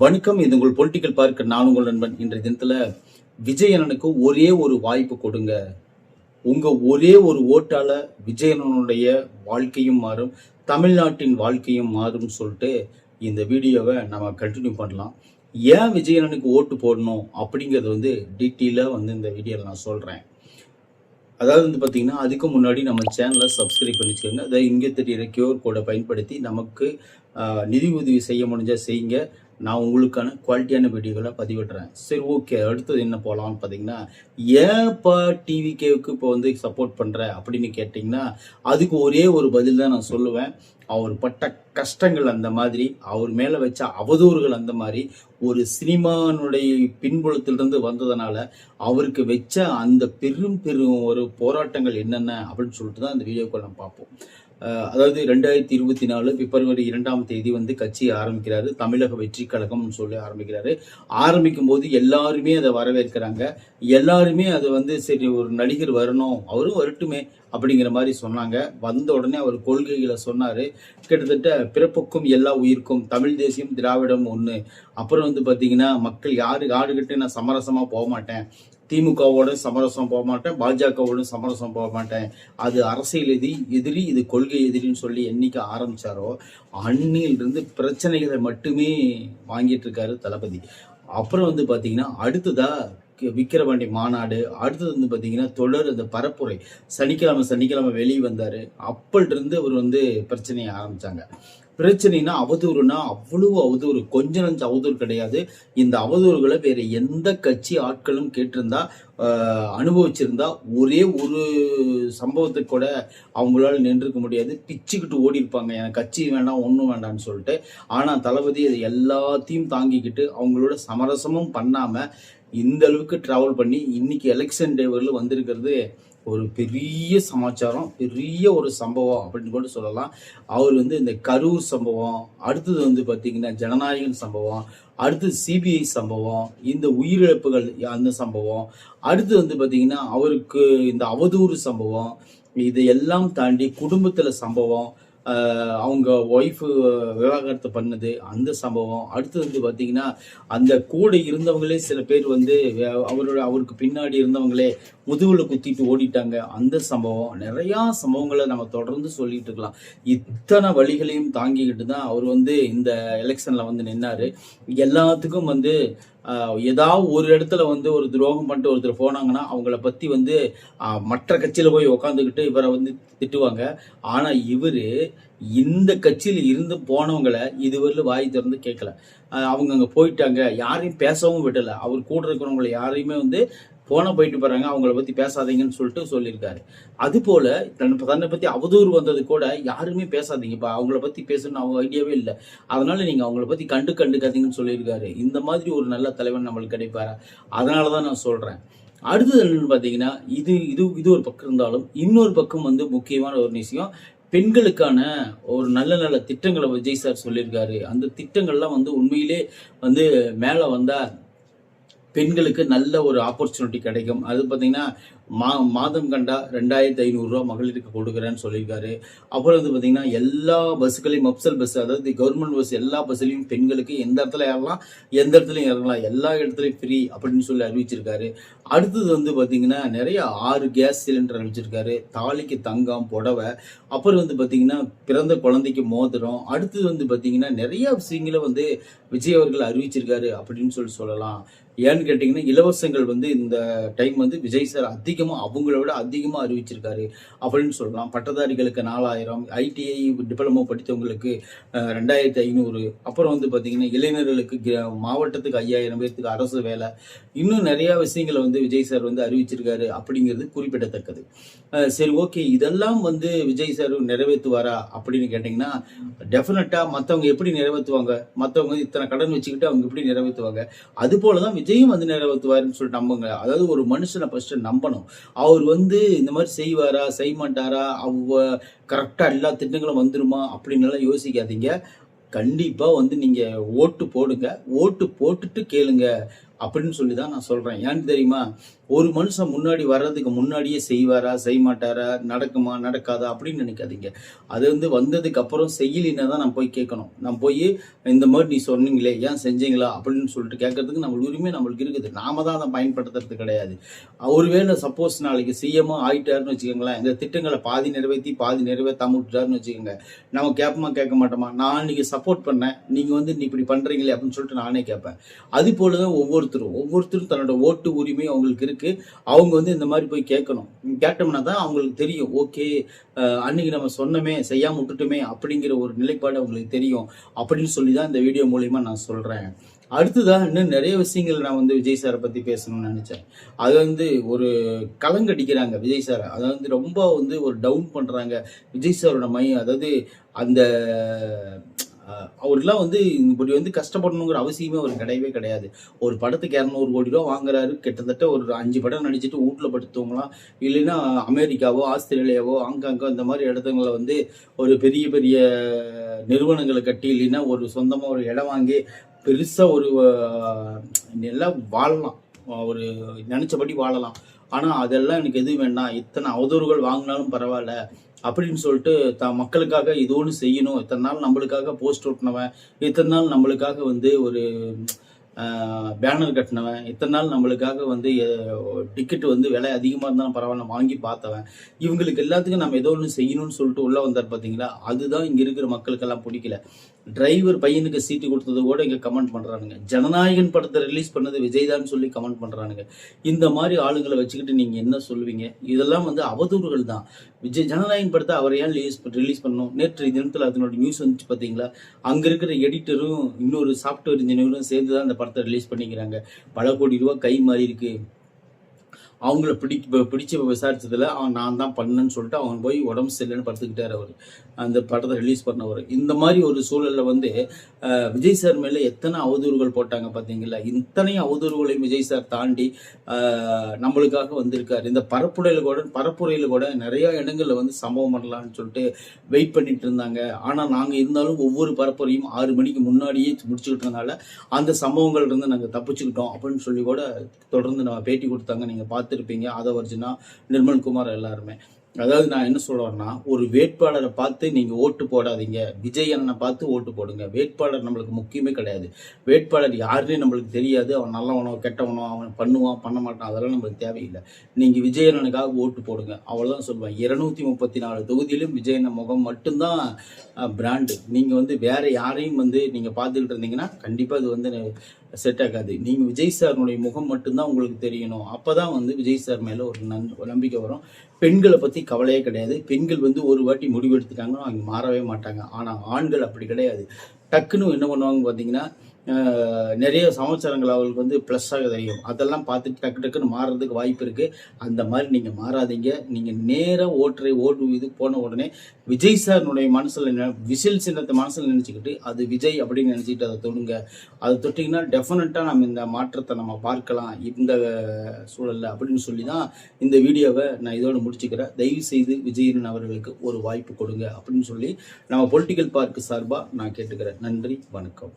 வணக்கம். இது உங்கள் பொலிட்டிக்கல் பார்க்க நான் உங்கள் நண்பன். இன்றைய தினத்துல விஜயனனுக்கு ஒரே ஒரு வாய்ப்பு கொடுங்க. உங்க ஒரே ஒரு ஓட்டால விஜயனனுடைய வாழ்க்கையும் மாறும், தமிழ்நாட்டின் வாழ்க்கையும் மாறும் சொல்லிட்டு இந்த வீடியோவை நம்ம கண்டினியூ பண்ணலாம். ஏன் விஜயனனுக்கு ஓட்டு போடணும் அப்படிங்கிறது டீட்டெயிலாக இந்த வீடியோவில் நான் சொல்கிறேன். அதாவது பார்த்தீங்கன்னா, அதுக்கு முன்னாடி நம்ம சேனலை சப்ஸ்கிரைப் பண்ணிச்சுக்கோங்க. அதை இங்கே தெரிகிற கியூஆர் கோடை பயன்படுத்தி நமக்கு நிதி உதவி செய்ய முடிஞ்சால் செய்யுங்க. நான் உங்களுக்கான குவாலிட்டியான வீடியோகளை பதிவிடுறேன். சரி, ஓகே. அடுத்தது என்ன போகலான்னு பார்த்தீங்கன்னா, ஏன்ப்பா டிவிகேவுக்கு இப்போ சப்போர்ட் பண்ணுற அப்படின்னு கேட்டிங்கன்னா, அதுக்கு ஒரே ஒரு பதில் தான் நான் சொல்லுவேன். அவர் பட்ட கஷ்டங்கள் அந்த மாதிரி, அவர் மேலே வச்ச அவதூறுகள் அந்த மாதிரி, ஒரு சினிமானுடைய பின்புலத்திலிருந்து வந்ததுனால அவருக்கு வச்ச அந்த பெரும் ஒரு போராட்டங்கள் என்னென்ன அப்படின்னு சொல்லிட்டு தான் அந்த வீடியோக்குள்ள நம்ம பார்ப்போம். அதாவது 2024 பிப்ரவரி 2ஆம் தேதி கட்சி ஆரம்பிக்கிறாரு. தமிழக வெற்றி கழகம்னு சொல்லி ஆரம்பிக்கிறாரு. ஆரம்பிக்கும் போது எல்லாருமே அதை வரவேற்கிறாங்க. எல்லாருமே அது சரி, ஒரு நடிகர் வரணும், அவரும் வரட்டுமே அப்படிங்கிற மாதிரி சொன்னாங்க. வந்த உடனே அவர் கொள்கைகளை சொன்னாரு. கிட்டத்தட்ட பிறப்புக்கும் எல்லா உயிர்க்கும், தமிழ் தேசியம் திராவிடம் ஒன்று. அப்புறம் பார்த்தீங்கன்னா, மக்கள் யாருக்கிட்ட நான் சமரசமா போக மாட்டேன், திமுகவோட சமரசம் போக மாட்டேன், பாஜகவோட சமரசம் போக மாட்டேன், அது அரசியல் எதிரி, இது கொள்கை எதிரின்னு சொல்லி என்னைக்கு ஆரம்பிச்சாரோ அன்னிலிருந்து பிரச்சனைகளை மட்டுமே வாங்கிட்டு இருக்காரு தளபதி. அப்புறம் பார்த்தீங்கன்னா, அடுத்ததா விக்கிரவாண்டி மாநாடு, அடுத்தது பார்த்தீங்கன்னா தொடர் அந்த பரப்புரை, சனிக்கிழமை வெளியே வந்தாரு. அப்பலிருந்து அவர் பிரச்சனையை ஆரம்பிச்சாங்க. பிரச்சனைனா அவதூறுனா அவ்வளவு அவதூறு, கொஞ்சம் நஞ்ச அவதூறு கிடையாது. இந்த அவதூறுகளை வேற எந்த கட்சி ஆட்களும் கேட்டிருந்தா, அனுபவிச்சிருந்தா, ஒரே ஒரு சம்பவத்துக்கு கூட அவங்களால நின்றுக்க முடியாது. பிச்சுக்கிட்டு ஓடி இருப்பாங்க, எனக்கு கட்சி வேண்டாம், ஒன்றும் வேண்டாம்னு சொல்லிட்டு. ஆனால் தளபதி அதை எல்லாத்தையும் தாங்கிக்கிட்டு அவங்களோட சமரசமும் பண்ணாம இந்த அளவுக்கு டிராவல் பண்ணி இன்னைக்கு எலெக்ஷன் டேவரில் வந்திருக்கிறது ஒரு பெரிய சமாச்சாரம், பெரிய ஒரு சம்பவம் அப்படின்னு கூட சொல்லலாம். அவர் இந்த கரூர் சம்பவம், அடுத்தது பார்த்தீங்கன்னா ஜனநாயகன் சம்பவம், அடுத்து சிபிஐ சம்பவம், இந்த உயிரிழப்புகள் அந்த சம்பவம், அடுத்து பார்த்தீங்கன்னா அவருக்கு இந்த அவதூறு சம்பவம், இதையெல்லாம் தாண்டி குடும்பத்தில் சம்பவம், அவங்க ஒய்ஃபு விவாகரத்து பண்ணது அந்த சம்பவம், அடுத்து பார்த்தீங்கன்னா அந்த கூட இருந்தவங்களே சில பேர் அவருக்கு பின்னாடி இருந்தவங்களே முதுகுல குத்திட்டு ஓடிட்டாங்க அந்த சம்பவம், நிறையா சம்பவங்களை நம்ம தொடர்ந்து சொல்லிட்டு இருக்கலாம். இத்தனை வழிகளையும் தாங்கிக்கிட்டு தான் அவர் இந்த எலெக்ஷன்ல நின்னாரு. எல்லாத்துக்கும் ஏதாவது ஒரு இடத்துல ஒரு துரோகம் பண்ணிட்டு ஒருத்தர் போனாங்கன்னா அவங்கள பத்தி மற்ற கட்சியில போய் உக்காந்துக்கிட்டு இவரை திட்டுவாங்க. ஆனா இவரு இந்த கட்சியில இருந்து போனவங்களை இதுவரையிலும் வாய் திறந்து கேட்கல. அவங்க அங்க போயிட்டாங்க, யாரையும் பேசவும் விடல. அவர் கூட இருக்கிறவங்களை யாரையுமே போயிட்டு போறாங்க, அவங்கள பத்தி பேசாதீங்கன்னு சொல்லிட்டு சொல்லியிருக்காரு. அது போல தன்னை பத்தி அவதூறு வந்தது கூட யாருமே பேசாதீங்க, இப்ப அவங்கள பத்தி பேசணும்னு அவங்க ஐடியாவே இல்லை, அதனால நீங்க அவங்கள பத்தி கண்டுக்காதீங்கன்னு சொல்லியிருக்காரு. இந்த மாதிரி ஒரு நல்ல தலைவன் நம்மளுக்கு கிடைப்பாரா? அதனாலதான் நான் சொல்றேன். அடுத்தது என்னன்னு பாத்தீங்கன்னா, இது ஒரு பக்கம் இருந்தாலும் இன்னொரு பக்கம் முக்கியமான ஒரு விஷயம், பெண்களுக்கான ஒரு நல்ல திட்டங்களை விஜய் சார் சொல்லியிருக்காரு. அந்த திட்டங்கள்லாம் உண்மையிலே மேல வந்தா பெண்களுக்கு நல்ல ஒரு ஆப்பர்ச்சுனிட்டி கிடைக்கும். அது பார்த்தீங்கன்னா மாதம் கண்டா 2500 ரூபா மகளிருக்கு கொடுக்குறேன்னு சொல்லியிருக்காரு. அப்புறம் பார்த்தீங்கன்னா எல்லா பஸ்ஸுகளையும், மப்சல் பஸ், அதாவது கவர்மெண்ட் பஸ் எல்லா பஸ்லையும் பெண்களுக்கு எந்த இடத்துல ஏறலாம், எந்த இடத்துலையும் இறங்கலாம், எல்லா இடத்துலையும் ஃப்ரீ அப்படின்னு சொல்லி அறிவிச்சிருக்காரு. அடுத்தது பார்த்தீங்கன்னா நிறைய 6 கேஸ் சிலிண்டர் அறிவிச்சிருக்காரு. தாலிக்கு தங்கம், புடவை, அப்புறம் பார்த்தீங்கன்னா பிறந்த குழந்தைக்கு மோதிரம், அடுத்தது பார்த்தீங்கன்னா நிறைய விஷயங்களை விஜய் அவர்கள் அறிவிச்சிருக்காரு அப்படின்னு சொல்லலாம். ஏன்னு கேட்டிங்கன்னா, இலவசங்கள் இந்த டைம் விஜய் சார் அவங்கள விட அதிகமாக அறிவிச்சிருக்காரு அப்படின்னு சொல்லலாம். பட்டதாரிகளுக்கு 4000, ஐடிஐ டிப்ளமோ படித்தவங்களுக்கு 2500, அப்புறம் பார்த்தீங்கன்னா இளைஞர்களுக்கு மாவட்டத்துக்கு 5000 பேருக்கு அரசு வேலை, இன்னும் நிறைய விஷயங்களை விஜய் சார் அறிவிச்சிருக்காரு அப்படிங்கிறது குறிப்பிடத்தக்கது. சரி, ஓகே. இதெல்லாம் விஜய் சார் நிறைவேற்றுவாரா அப்படின்னு கேட்டிங்கன்னா, டெஃபினட்டா மற்றவங்க எப்படி நிறைவேற்றுவாங்க, மற்றவங்க இத்தனை கடன் வச்சுக்கிட்டு அவங்க எப்படி நிறைவேற்றுவாங்க, அது போலதான் விஜயும் நிறைவேற்றுவாருன்னு சொல்லிட்டு நம்புங்க. அதாவது ஒரு மனுஷனை ஃபர்ஸ்ட் நம்பணும். அவர் இந்த மாதிரி செய்வாரா, செய்ய மாட்டாரா, கரெக்டா எல்லா திட்டங்களும் வந்துருமா அப்படின்னு யோசிக்காதீங்க. கண்டிப்பா நீங்க ஓட்டு போடுங்க. ஓட்டு போட்டுட்டு கேளுங்க. அப்படின்னு சொல்லி தான் நான் சொல்றேன். ஏன்னு தெரியுமா? ஒரு மனுஷன் முன்னாடி வர்றதுக்கு முன்னாடியே செய்வாரா, செய்ய மாட்டாரா, நடக்குமா, நடக்காதா அப்படின்னு நினைக்காதீங்க. அது வந்ததுக்கு அப்புறம் செய்யலின்னா தான் நான் போய் கேட்கணும். நான் போய் இந்த மாதிரி நீ சொன்னீங்களே, ஏன் செஞ்சீங்களா அப்படின்னு சொல்லிட்டு கேட்கறதுக்கு நம்மளுக்கு உரிமை நம்மளுக்கு இருக்குது. நாம தான் அதை பயன்படுத்துறது கிடையாது. ஒருவேளை சப்போஸ் நாளைக்கு சிஎம்ஓ ஆயிட்டாருன்னு வச்சுக்கோங்களேன், இந்த திட்டங்களை பாதி நிறைவேற்றி பாதி நிறைவேற்றாம விட்டுட்டாருன்னு வச்சுக்கோங்க, நம்ம கேட்போமா கேட்க மாட்டோமா? நான் இன்னைக்கு சப்போர்ட் பண்ணேன், நீங்க நீ இப்படி பண்றீங்களே அப்படின்னு சொல்லிட்டு நானே கேட்பேன். அது போலதான் ஒவ்வொருத்தரும் தன்னோட ஓட்டு உரிமை அவங்களுக்கு இருக்கு. அவங்க இந்த மாதிரி போய் கேட்கணும். கேட்டோம்னா தான் அவங்களுக்கு தெரியும். ஓகே, அன்னைக்கு நம்ம சொன்னமே செய்யாம விட்டுட்டுமே அப்படிங்கிற ஒரு நிலைப்பாடு அவங்களுக்கு தெரியும் அப்படின்னு சொல்லி தான் இந்த வீடியோ மூலியமா நான் சொல்றேன். அடுத்ததான் இன்னும் நிறைய விஷயங்கள் நான் விஜய் சாரை பத்தி பேசணும்னு நினைச்சேன். அது ஒரு கலங்கடிக்கிறாங்க விஜய் சாரை. அதாவது ரொம்ப ஒரு டவுன் பண்றாங்க விஜய் சாரோட அதாவது அந்த அவர்லாம் இப்படி கஷ்டப்படணுங்கிற அவசியமே அவருக்கு கிடையவே கிடையாது. ஒரு படத்துக்கு 200 கோடி ரூபா வாங்குறாரு. கிட்டத்தட்ட ஒரு 5 படம் நடிச்சுட்டு வீட்டுல படுத்துவங்களாம். இல்லைன்னா அமெரிக்காவோ, ஆஸ்திரேலியாவோ, ஹாங்காங்கோ இந்த மாதிரி இடத்துல ஒரு பெரிய பெரிய நிறுவனங்களை கட்டி, இல்லைன்னா ஒரு சொந்தமா ஒரு இடம் வாங்கி பெருசா ஒரு எல்லாம் வாழலாம். ஒரு நினைச்சபடி வாழலாம். ஆனா அதெல்லாம் எனக்கு எது வேண்டாம், இத்தனை அவதூறுகள் வாங்கினாலும் பரவாயில்ல அப்படின்னு சொல்லிட்டு மக்களுக்காக இது ஒன்று செய்யணும். இத்தனை நாள் நம்மளுக்காக போஸ்ட் ஓட்டினவன், இத்தனை நாள் நம்மளுக்காக ஒரு பேனர் கட்டினவன், இத்தனை நாள் நம்மளுக்காக டிக்கெட் விலை அதிகமாக இருந்தாலும் பரவாயில்ல வாங்கி பார்த்தவன், இவங்களுக்கு எல்லாத்துக்கும் நம்ம ஏதோ ஒன்று செய்யணும்னு சொல்லிட்டு உள்ள வந்தார் பார்த்தீங்களா? அதுதான் இங்கே இருக்கிற மக்களுக்கெல்லாம் பிடிக்கல. டிரைவர் பையனுக்கு சீட்டு கொடுத்தது கூட இங்கே கமெண்ட் பண்ணுறானுங்க. ஜனநாயகன் படத்தை ரிலீஸ் பண்ணது விஜய் தான் சொல்லி கமெண்ட் பண்ணுறானுங்க. இந்த மாதிரி ஆளுங்களை வச்சுக்கிட்டு நீங்கள் என்ன சொல்லுவீங்க? இதெல்லாம் அவதூறுகள் தான். ஜனநாயகன் படத்தை அவர் ஏன் ரிலீஸ் பண்ணணும்? நேற்று தினத்தில் அதனோட நியூஸ் வந்துச்சு பார்த்தீங்களா? அங்கே இருக்கிற எடிட்டரும் இன்னொரு சாஃப்ட்வேர் இன்ஜினியரும் சேர்ந்து தான் அந்த படத்தை ரிலீஸ் பண்ணிக்கிறாங்க. பல கோடி ரூபா கை மாறி இருக்கு. அவங்கள பிடிச்சு விசாரிச்சதுல நான் தான் பண்ணேன்னு சொல்லிட்டு அவன் போய் உடம்பு சரியில்லைன்னு படுத்துக்கிட்டார். அவர் அந்த படத்தை ரிலீஸ் பண்ணவர். இந்த மாதிரி ஒரு சூழல்ல விஜய் சார் மேல எத்தனை அவதூறுகள் போட்டாங்க பார்த்தீங்களா? இத்தனை அவதூறுகளையும் விஜய் சார் தாண்டி நம்மளுக்காக வந்திருக்காரு. இந்த பரப்புரையில கூட நிறைய இடங்கள்ல சம்பவம் பண்ணலாம்னு சொல்லிட்டு வெயிட் பண்ணிட்டு இருந்தாங்க. ஆனா நாங்க இருந்தாலும் ஒவ்வொரு பரப்புரையும் 6 மணிக்கு முன்னாடியே முடிச்சுக்கிட்டு இருந்தனால அந்த சம்பவங்கள் இருந்து நாங்க தப்பிச்சுக்கிட்டோம் அப்படின்னு சொல்லி கூட தொடர்ந்து நம்ம பேட்டி கொடுத்தாங்க. நீங்க பார்த்துருப்பீங்க. ஆதவர்ஜுனா, நிர்மல்குமார் எல்லாருமே. அதாவது நான் என்ன சொல்றேன்னா, ஒரு வேட்பாளரை பார்த்து நீங்க ஓட்டு போடாதீங்க. விஜய் அண்ணனை பார்த்து ஓட்டு போடுங்க. வேட்பாளர் நம்மளுக்கு முக்கியமே கிடையாது. வேட்பாளர் யாருன்னே நம்மளுக்கு தெரியாது. அவன் நல்லவனோ கெட்டவனோ, அவன் பண்ணுவான் பண்ண மாட்டான், அதெல்லாம் நம்மளுக்கு தேவையில்லை. நீங்க விஜய் அண்ணனுக்காக ஓட்டு போடுங்க. அவ்வளவுதான் சொல்லுவேன். 234 தொகுதியிலும் விஜய் அண்ணன் முகம் மட்டும்தான் பிராண்டு. நீங்க வேற யாரையும் நீங்க பார்த்துக்கிட்டு இருந்தீங்கன்னா கண்டிப்பா இது செட் ஆகாது. நீங்க விஜய் சாருடைய முகம் மட்டும்தான் உங்களுக்கு தெரியணும். அப்பதான் விஜய் சார் மேல ஒரு நம்பிக்கை வரும். பெண்களை பத்தி கவலையே கிடையாது. பெண்கள் ஒரு வாட்டி முடிவெடுத்துட்டாங்கன்னா அவங்க மாறவே மாட்டாங்க. ஆனா ஆண்கள் அப்படி கிடையாது. டக்குன்னு என்ன பண்ணுவாங்க பாத்தீங்கன்னா, நிறைய சமாச்சாரங்கள் அவங்களுக்கு ப்ளஸ்ஸாக தெரியும். அதெல்லாம் பார்த்துட்டு டக்குன்னு மாறுறதுக்கு வாய்ப்பு இருக்கு. அந்த மாதிரி நீங்க மாறாதீங்க. நீங்க நேராக ஓட்டு போன உடனே விஜய் சாருடைய மனசுல விசில் சின்னத்தை மனசுல நினைச்சுக்கிட்டு அது விஜய் அப்படின்னு நினைச்சிட்டு அதை தொடுங்க. அதை தொட்டிங்கன்னா டெஃபினட்டா நம்ம இந்த மாற்றத்தை நம்ம பார்க்கலாம் இந்த சூழல்ல அப்படின்னு சொல்லி தான் இந்த வீடியோவை நான் இதோட முடிச்சுக்கிறேன். தயவு செய்து விஜயன் அவர்களுக்கு ஒரு வாய்ப்பு கொடுங்க அப்படின்னு சொல்லி நம்ம பொலிட்டிக்கல் பார்க் சார்பா நான் கேட்டுக்கிறேன். நன்றி, வணக்கம்.